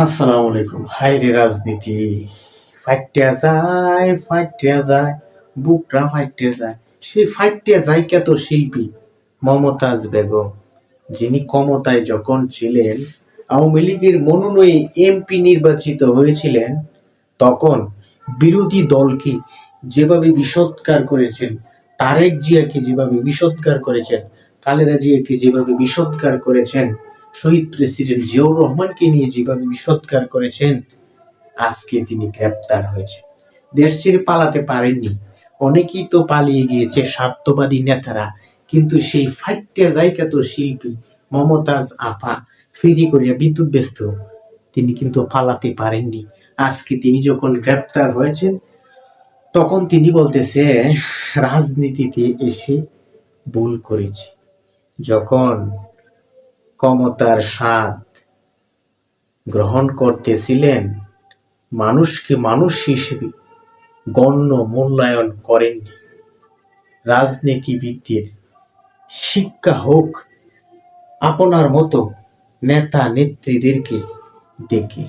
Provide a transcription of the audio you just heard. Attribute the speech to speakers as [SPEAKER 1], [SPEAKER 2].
[SPEAKER 1] আসসালামু আলাইকুম। হায় রে রাজনীতি, ফাইটিয়া যায়, বুকরা ফাইটিয়া যায়। সেই ফাইটিয়া যায় কে তো শিল্পী মমতাজ বেগম, যিনি ক্ষমতায় যখন ছিলেন, আওয়ামী লীগের মনোনয়নে এমপি নির্বাচিত হয়েছিলেন, তখন বিরোধী দলকে যেভাবে বিষোদগার করেছেন, তারেক জিয়াকে যেভাবে বিষোদগার করেছেন, খালেদা জিয়াকে যেভাবে বিষোদগার করেছেন, শহীদ প্রেসিডেন্ট জিয়াউর রহমানকে নিয়ে যেভাবে বিষোদগার করেছেন, আজকে তিনি গ্রেপ্তার হয়েছে। দেশ ছেড়ে পালাতে পারেননি, অনেকেই তো পালিয়ে গিয়েছে স্বার্থবাদী নেতারা, কিন্তু সেই ফাইটিয়া জায়গা তো শিল্পী মমতাজ আপা ফেরি করিয়া বিদ্যুৎ ব্যস্ত, তিনি কিন্তু পালাতে পারেননি। আজকে তিনি যখন গ্রেপ্তার হয়েছেন, তখন তিনি বলতেছে রাজনীতিতে এসে ভুল করেছি। যখন ক্ষমতার স্বাদ গ্রহণ করতেছিলেন, মানুষকে মানুষ হিসেবে গণ্য মূল্যায়ন করেননি। রাজনীতিবিদদের শিক্ষা হোক আপনার মতো নেতা নেত্রীদেরকে দেখে।